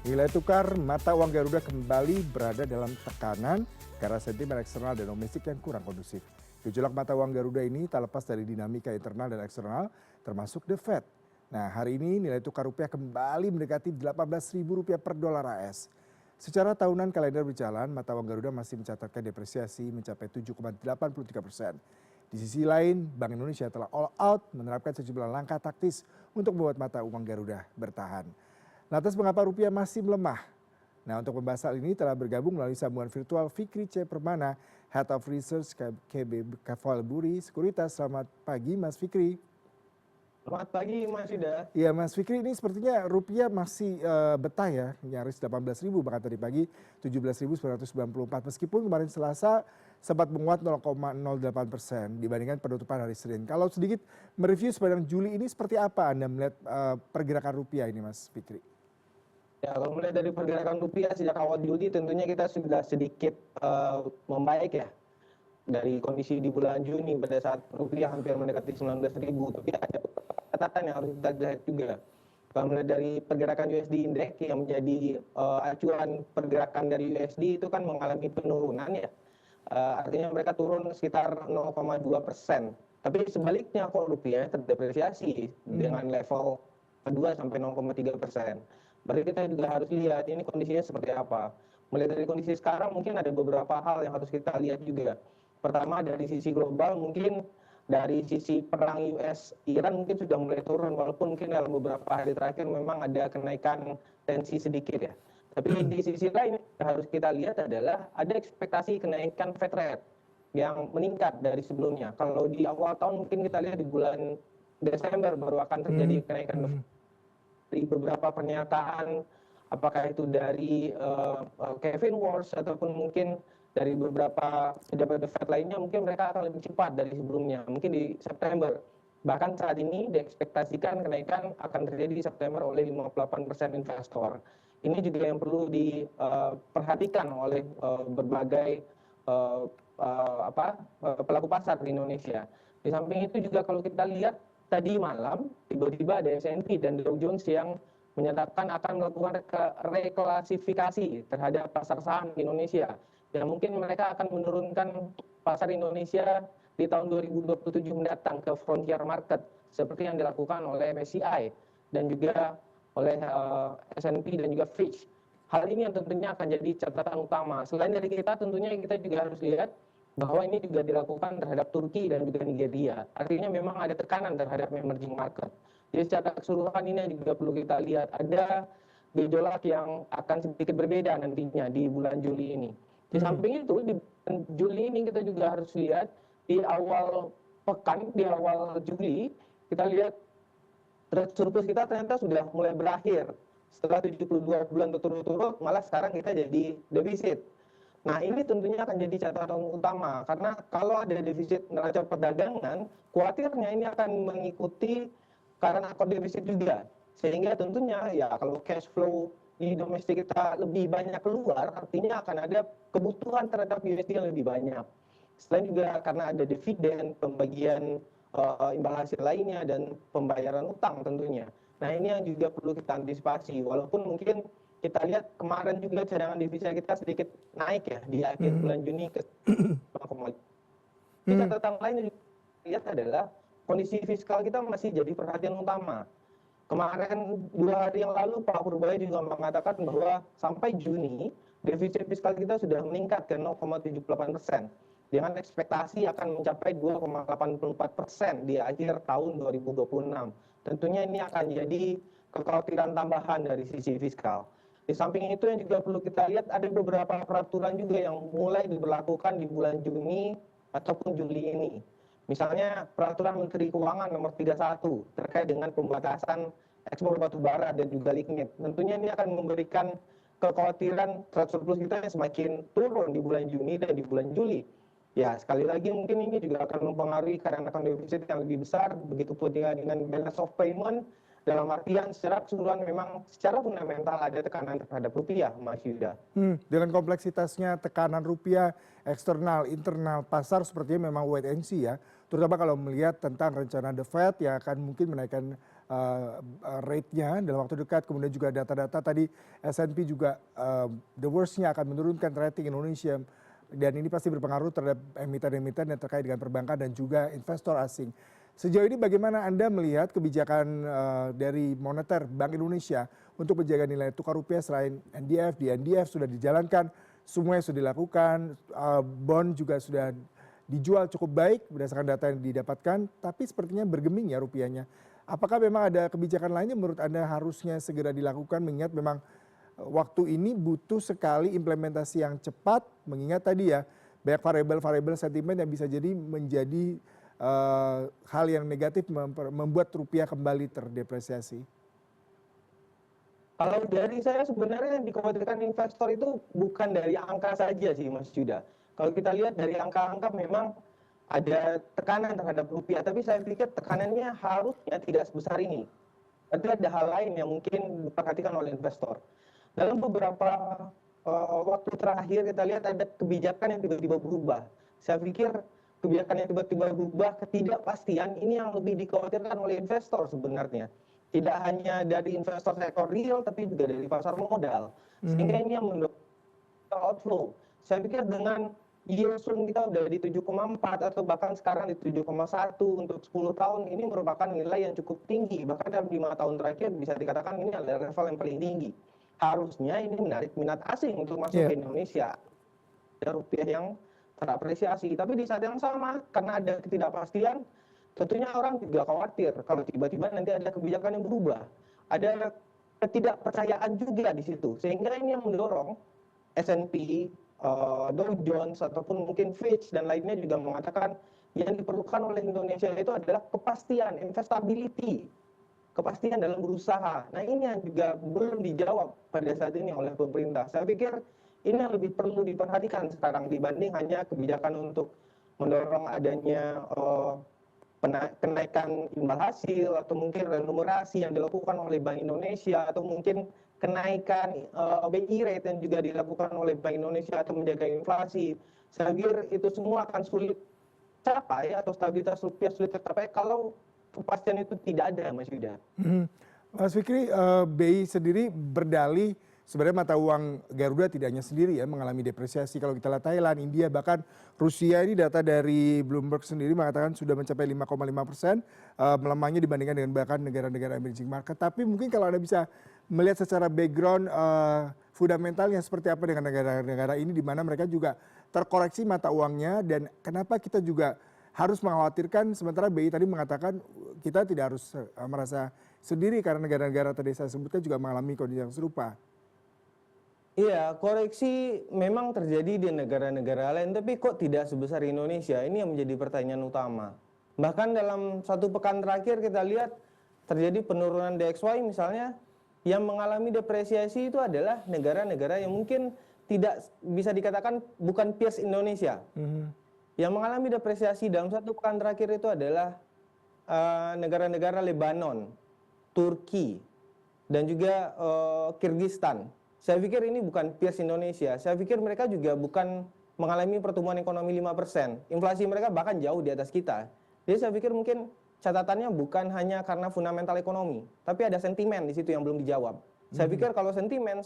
Nilai tukar mata uang Garuda kembali berada dalam tekanan karena sentimen eksternal dan domestik yang kurang kondusif. Gejolak mata uang Garuda ini tak lepas dari dinamika internal dan eksternal, termasuk The Fed. Nah, hari ini nilai tukar rupiah kembali mendekati Rp18.000 per dolar AS. Secara tahunan kalender berjalan, mata uang Garuda masih mencatatkan depresiasi mencapai 7,83%. Di sisi lain, Bank Indonesia telah all out menerapkan sejumlah langkah taktis untuk membuat mata uang Garuda bertahan. Lantas mengapa rupiah masih melemah? Nah, untuk membahas hal ini telah bergabung melalui sambungan virtual Fikri C. Permana, Head of Research KB Cavalry Sekuritas. Selamat pagi Mas Fikri. Selamat pagi Mas Yuda. Iya Mas Fikri, ini sepertinya rupiah masih betah ya, nyaris 18.000 bahkan tadi pagi 17.994 meskipun kemarin Selasa sempat menguat 0,08% dibandingkan penutupan hari Senin. Kalau sedikit mereview sepanjang Juli ini seperti apa Anda melihat pergerakan rupiah ini Mas Fikri? Ya, kalau mulai dari pergerakan rupiah sejak awal Juli tentunya kita sudah sedikit membaik ya. Dari kondisi di bulan Juni pada saat rupiah hampir mendekati 19.000, tapi ada beberapa catatan yang harus kita lihat juga. Kalau mulai dari pergerakan USD Index yang menjadi acuan pergerakan dari USD itu kan mengalami penurunan ya. Artinya mereka turun sekitar 0,2%. Tapi sebaliknya kalau rupiah terdepresiasi dengan level 2 sampai 0,3%. Berarti kita juga harus lihat ini kondisinya seperti apa. Mulai dari kondisi sekarang mungkin ada beberapa hal yang harus kita lihat juga. Pertama dari sisi global mungkin dari sisi perang US Iran mungkin sudah mulai turun walaupun mungkin dalam beberapa hari terakhir memang ada kenaikan tensi sedikit ya. Tapi di sisi lain yang harus kita lihat adalah ada ekspektasi kenaikan Fed rate yang meningkat dari sebelumnya. Kalau di awal tahun mungkin kita lihat di bulan Desember baru akan terjadi kenaikan dari beberapa pernyataan, apakah itu dari Kevin Walsh ataupun mungkin dari beberapa pejabat The Fed lainnya, mungkin mereka akan lebih cepat dari sebelumnya, mungkin di September. Bahkan saat ini diekspektasikan kenaikan akan terjadi di September oleh 58% investor. Ini juga yang perlu diperhatikan oleh berbagai pelaku pasar di Indonesia. Di samping itu juga kalau kita lihat tadi malam tiba-tiba ada S&P dan Dow Jones yang menyatakan akan melakukan reklasifikasi terhadap pasar saham di Indonesia. Dan mungkin mereka akan menurunkan pasar Indonesia di tahun 2027 mendatang ke frontier market seperti yang dilakukan oleh MSCI dan juga oleh S&P dan juga Fitch. Hal ini yang tentunya akan jadi catatan utama. Selain dari kita tentunya kita juga harus lihat bahwa ini juga dilakukan terhadap Turki dan juga Nigeria. Artinya memang ada tekanan terhadap emerging market. Jadi secara keseluruhan ini juga perlu kita lihat ada gejolak yang akan sedikit berbeda nantinya di bulan Juli ini. Di samping itu di bulan Juli ini kita juga harus lihat di awal pekan, di awal Juli kita lihat trade surplus kita ternyata sudah mulai berakhir. Setelah 72 bulan berturut-turut malah sekarang kita jadi defisit. Nah ini tentunya akan jadi catatan utama karena kalau ada defisit neraca perdagangan, khawatirnya ini akan mengikuti karena akun defisit juga. Sehingga tentunya ya kalau cash flow di domestik kita lebih banyak keluar, artinya akan ada kebutuhan terhadap USD yang lebih banyak. Selain juga karena ada dividen, pembagian imbal hasil lainnya dan pembayaran utang tentunya. Nah ini yang juga perlu kita antisipasi. Walaupun mungkin kita lihat kemarin juga cadangan devisa kita sedikit naik ya di akhir bulan Juni ke 0,5. Tapi catatan lain yang kita lihat adalah kondisi fiskal kita masih jadi perhatian utama. Kemarin 2 hari yang lalu Pak Purbaya juga mengatakan bahwa sampai Juni defisit fiskal kita sudah meningkat ke 0,78% dengan ekspektasi akan mencapai 2,84% di akhir tahun 2026. Tentunya ini akan jadi kekhawatiran tambahan dari sisi fiskal. Di samping itu yang juga perlu kita lihat ada beberapa peraturan juga yang mulai diberlakukan di bulan Juni ataupun Juli ini. Misalnya peraturan Menteri Keuangan nomor 31 terkait dengan pembatasan ekspor batu bara dan juga lignit. Tentunya ini akan memberikan kekhawatiran trade surplus kita yang semakin turun di bulan Juni dan di bulan Juli. Ya, sekali lagi mungkin ini juga akan mempengaruhi current account deficit yang lebih besar, begitu pun dengan balance of payment, dalam artian secara keseluruhan memang secara fundamental ada tekanan terhadap rupiah, Mas Yuda. Dengan kompleksitasnya tekanan rupiah eksternal, internal, pasar sepertinya memang wait and see ya. Terutama kalau melihat tentang rencana The Fed yang akan mungkin menaikkan rate-nya dalam waktu dekat, kemudian juga data-data tadi S&P juga the worst-nya akan menurunkan rating Indonesia dan ini pasti berpengaruh terhadap emiten-emiten yang terkait dengan perbankan dan juga investor asing. Sejauh ini bagaimana Anda melihat kebijakan dari moneter Bank Indonesia untuk menjaga nilai tukar rupiah selain NDF, di NDF sudah dijalankan, semuanya sudah dilakukan, bond juga sudah dijual cukup baik berdasarkan data yang didapatkan, tapi sepertinya bergeming ya rupiahnya. Apakah memang ada kebijakan lainnya menurut Anda harusnya segera dilakukan mengingat memang waktu ini butuh sekali implementasi yang cepat mengingat tadi ya banyak variabel-variabel sentimen yang bisa jadi menjadi hal yang negatif membuat rupiah kembali terdepresiasi. Kalau dari saya sebenarnya yang dikhawatirkan investor itu bukan dari angka saja sih Mas Yuda. Kalau kita lihat dari angka-angka memang ada tekanan terhadap rupiah, tapi saya pikir tekanannya harusnya tidak sebesar ini. Tapi ada hal lain yang mungkin diperhatikan oleh investor. Dalam beberapa waktu terakhir kita lihat ada kebijakan yang tiba-tiba berubah. Saya pikir kebijakan yang tiba-tiba berubah, ketidakpastian ini yang lebih dikhawatirkan oleh investor sebenarnya. Tidak hanya dari investor sektor real, tapi juga dari pasar modal. Sehingga ini yang mendorong outflow. Saya pikir dengan yield swing kita udah di 7,4 atau bahkan sekarang di 7,1 untuk 10 tahun, ini merupakan nilai yang cukup tinggi. Bahkan dalam 5 tahun terakhir bisa dikatakan ini adalah level yang paling tinggi. Harusnya ini menarik minat asing untuk masuk ke Indonesia. Ada rupiah yang terapresiasi. Tapi di saat yang sama, karena ada ketidakpastian, tentunya orang juga khawatir kalau tiba-tiba nanti ada kebijakan yang berubah. Ada ketidakpercayaan juga di situ. Sehingga ini yang mendorong S&P, Dow Jones, ataupun mungkin Fitch, dan lainnya juga mengatakan yang diperlukan oleh Indonesia itu adalah kepastian, investability, kepastian dalam berusaha. Nah ini yang juga belum dijawab pada saat ini oleh pemerintah. Saya pikir ini yang lebih perlu diperhatikan sekarang dibanding hanya kebijakan untuk mendorong adanya kenaikan imbal hasil atau mungkin remunerasi yang dilakukan oleh Bank Indonesia atau mungkin kenaikan BI rate yang juga dilakukan oleh Bank Indonesia atau menjaga inflasi. Saya pikir itu semua akan sulit capai atau stabilitas rupiah sulit tercapai kalau kepastian itu tidak ada, Mas Yuda. Mas Fikri, BI sendiri berdalih sebenarnya mata uang Garuda tidak hanya sendiri ya mengalami depresiasi. Kalau kita lihat Thailand, India, bahkan Rusia ini data dari Bloomberg sendiri mengatakan sudah mencapai 5,5%, melemahnya dibandingkan dengan bahkan negara-negara emerging market. Tapi mungkin kalau Anda bisa melihat secara background fundamentalnya seperti apa dengan negara-negara ini di mana mereka juga terkoreksi mata uangnya dan kenapa kita juga harus mengkhawatirkan sementara BI tadi mengatakan kita tidak harus merasa sendiri karena negara-negara tadi saya sebutkan juga mengalami kondisi yang serupa. Iya, koreksi memang terjadi di negara-negara lain, tapi kok tidak sebesar Indonesia? Ini yang menjadi pertanyaan utama. Bahkan dalam satu pekan terakhir kita lihat terjadi penurunan DXY misalnya, yang mengalami depresiasi itu adalah negara-negara yang mungkin tidak bisa dikatakan bukan peers Indonesia. Yang mengalami depresiasi dalam satu pekan terakhir itu adalah negara-negara Lebanon, Turki, dan juga Kyrgyzstan. Saya pikir ini bukan peers Indonesia. Saya pikir mereka juga bukan mengalami pertumbuhan ekonomi 5%. Inflasi mereka bahkan jauh di atas kita. Jadi saya pikir mungkin catatannya bukan hanya karena fundamental ekonomi, tapi ada sentimen di situ yang belum dijawab. Saya pikir kalau sentimen,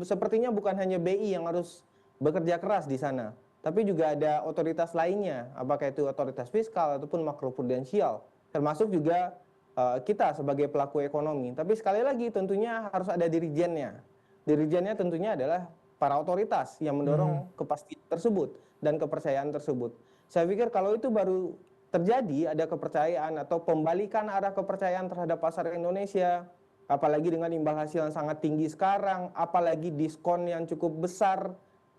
sepertinya bukan hanya BI yang harus bekerja keras di sana, tapi juga ada otoritas lainnya, apakah itu otoritas fiskal ataupun makroprudensial, termasuk juga kita sebagai pelaku ekonomi. Tapi sekali lagi tentunya harus ada dirijennya. Dirijennya tentunya adalah para otoritas yang mendorong kepastian tersebut dan kepercayaan tersebut. Saya pikir kalau itu baru terjadi, ada kepercayaan atau pembalikan arah kepercayaan terhadap pasar Indonesia, apalagi dengan imbal hasil yang sangat tinggi sekarang, apalagi diskon yang cukup besar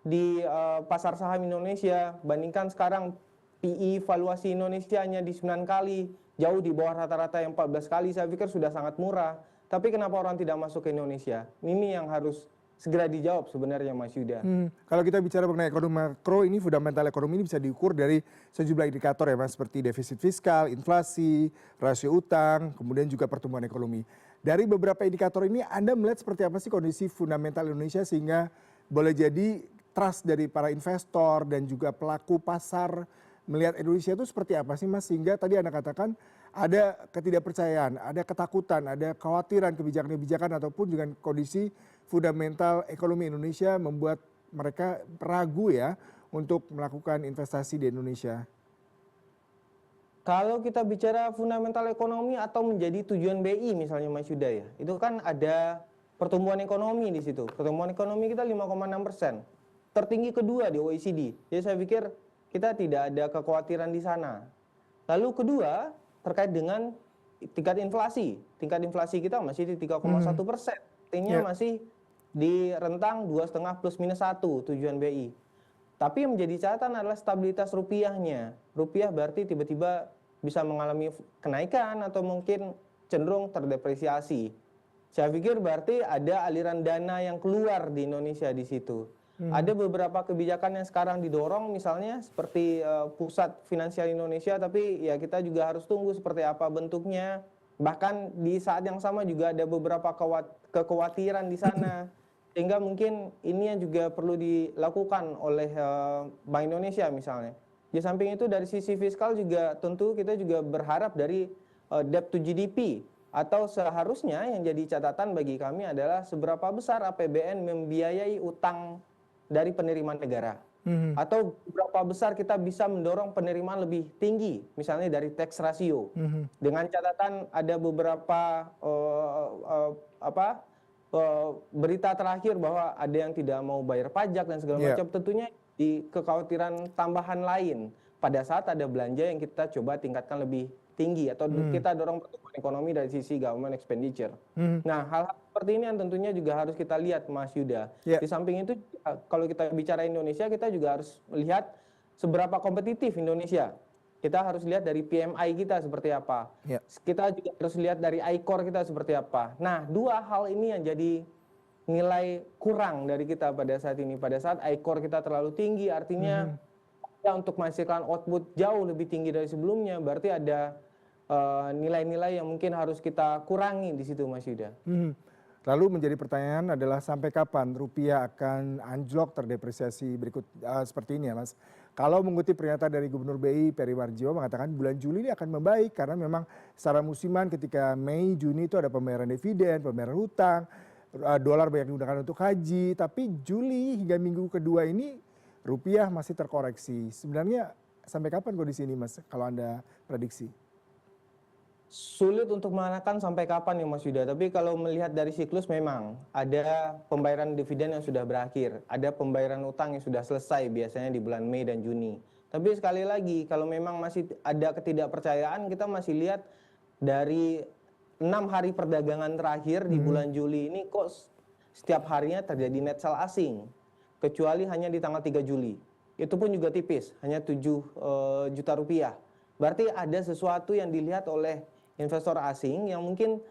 di pasar saham Indonesia, bandingkan sekarang PE valuasi Indonesia hanya di 9 kali, jauh di bawah rata-rata yang 14 kali, saya pikir sudah sangat murah. Tapi kenapa orang tidak masuk ke Indonesia? Ini yang harus segera dijawab sebenarnya Mas Yuda. Kalau kita bicara mengenai ekonomi makro, ini fundamental ekonomi ini bisa diukur dari sejumlah indikator ya Mas, seperti defisit fiskal, inflasi, rasio utang, kemudian juga pertumbuhan ekonomi. Dari beberapa indikator ini Anda melihat seperti apa sih kondisi fundamental Indonesia sehingga boleh jadi trust dari para investor dan juga pelaku pasar melihat Indonesia itu seperti apa sih Mas? Sehingga tadi Anda katakan ada ketidakpercayaan, ada ketakutan, ada kekhawatiran kebijakan-kebijakan ataupun dengan kondisi fundamental ekonomi Indonesia membuat mereka ragu ya untuk melakukan investasi di Indonesia. Kalau kita bicara fundamental ekonomi atau menjadi tujuan BI misalnya Mas Yuda ya, itu kan ada pertumbuhan ekonomi di situ. Pertumbuhan ekonomi kita 5,6%, tertinggi kedua di OECD. Jadi saya pikir kita tidak ada kekhawatiran di sana. Lalu kedua, terkait dengan tingkat inflasi. Tingkat inflasi kita masih di 3,1%. Artinya masih di rentang 2,5 plus minus 1 tujuan BI. Tapi yang menjadi catatan adalah stabilitas rupiahnya. Rupiah berarti tiba-tiba bisa mengalami kenaikan atau mungkin cenderung terdepresiasi. Saya pikir berarti ada aliran dana yang keluar di Indonesia di situ. Ada beberapa kebijakan yang sekarang didorong misalnya seperti Pusat Finansial Indonesia, tapi ya kita juga harus tunggu seperti apa bentuknya. Bahkan di saat yang sama juga ada beberapa kekhawatiran di sana. Sehingga mungkin ini yang juga perlu dilakukan oleh Bank Indonesia misalnya. Di samping itu dari sisi fiskal juga tentu kita juga berharap dari debt to GDP. Atau seharusnya yang jadi catatan bagi kami adalah seberapa besar APBN membiayai utang dari penerimaan negara. Atau berapa besar kita bisa mendorong penerimaan lebih tinggi, misalnya dari tax ratio. Dengan catatan ada beberapa berita terakhir bahwa ada yang tidak mau bayar pajak dan segala macam. Tentunya di kekhawatiran tambahan lain pada saat ada belanja yang kita coba tingkatkan lebih tinggi atau kita dorong pertumbuhan ekonomi dari sisi government expenditure. Nah, hal-hal seperti ini yang tentunya juga harus kita lihat Mas Yuda. Di samping itu kalau kita bicara Indonesia, kita juga harus melihat seberapa kompetitif Indonesia. Kita harus lihat dari PMI kita seperti apa. Kita juga harus lihat dari I-Core kita seperti apa. Nah, dua hal ini yang jadi nilai kurang dari kita pada saat ini. Pada saat I-Core kita terlalu tinggi, artinya untuk menghasilkan output jauh lebih tinggi dari sebelumnya, berarti ada nilai-nilai yang mungkin harus kita kurangi di situ Mas Yuda. Lalu menjadi pertanyaan adalah sampai kapan rupiah akan anjlok terdepresiasi berikut seperti ini ya Mas. Kalau mengutip pernyataan dari Gubernur BI Peri Warjio mengatakan bulan Juli ini akan membaik karena memang secara musiman ketika Mei, Juni itu ada pembayaran dividen, pembayaran hutang, dolar banyak digunakan untuk haji, tapi Juli hingga minggu kedua ini rupiah masih terkoreksi. Sebenarnya sampai kapan kondisi ini Mas kalau Anda prediksi? Sulit untuk mengatakan sampai kapan ya Mas Yuda, tapi kalau melihat dari siklus memang ada pembayaran dividen yang sudah berakhir, ada pembayaran utang yang sudah selesai biasanya di bulan Mei dan Juni. Tapi sekali lagi kalau memang masih ada ketidakpercayaan, kita masih lihat dari 6 hari perdagangan terakhir di bulan Juli ini kok setiap harinya terjadi net sell asing, kecuali hanya di tanggal 3 Juli. Itu pun juga tipis, hanya 7 juta rupiah. Berarti ada sesuatu yang dilihat oleh investor asing yang mungkin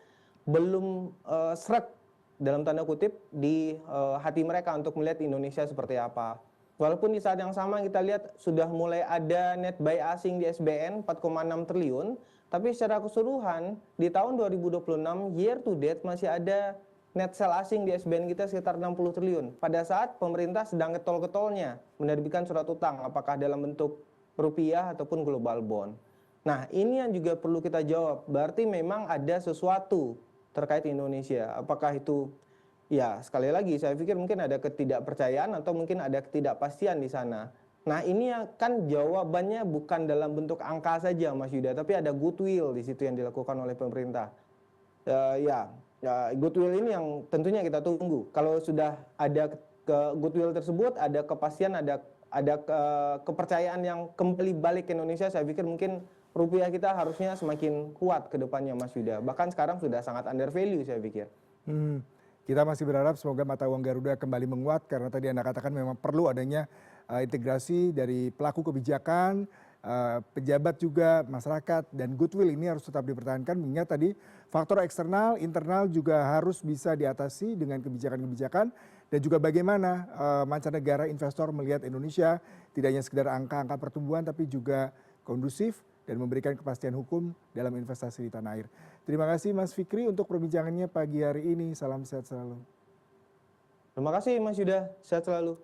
belum srek dalam tanda kutip di hati mereka untuk melihat Indonesia seperti apa. Walaupun di saat yang sama kita lihat sudah mulai ada net buy asing di SBN 4,6 triliun, tapi secara keseluruhan di tahun 2026 year to date masih ada net sell asing di SBN kita sekitar 60 triliun. Pada saat pemerintah sedang getol-getolnya menerbitkan surat utang, apakah dalam bentuk rupiah ataupun global bond. Nah, ini yang juga perlu kita jawab. Berarti memang ada sesuatu terkait Indonesia. Apakah itu, ya sekali lagi saya pikir mungkin ada ketidakpercayaan atau mungkin ada ketidakpastian di sana. Nah, ini kan jawabannya bukan dalam bentuk angka saja Mas Yuda, tapi ada goodwill di situ yang dilakukan oleh pemerintah. Goodwill ini yang tentunya kita tunggu. Kalau sudah ada goodwill tersebut, ada kepastian, ada kepercayaan yang kembali balik ke Indonesia, saya pikir mungkin rupiah kita harusnya semakin kuat ke depannya Mas Yuda. Bahkan sekarang sudah sangat under value saya pikir. Kita masih berharap semoga mata uang Garuda kembali menguat karena tadi Anda katakan memang perlu adanya integrasi dari pelaku kebijakan, pejabat juga, masyarakat, dan goodwill ini harus tetap dipertahankan mengingat tadi faktor eksternal, internal juga harus bisa diatasi dengan kebijakan-kebijakan dan juga bagaimana mancanegara investor melihat Indonesia tidak hanya sekedar angka-angka pertumbuhan tapi juga kondusif dan memberikan kepastian hukum dalam investasi di tanah air. Terima kasih Mas Fikri untuk perbincangannya pagi hari ini. Salam sehat selalu. Terima kasih Mas Yuda, sehat selalu.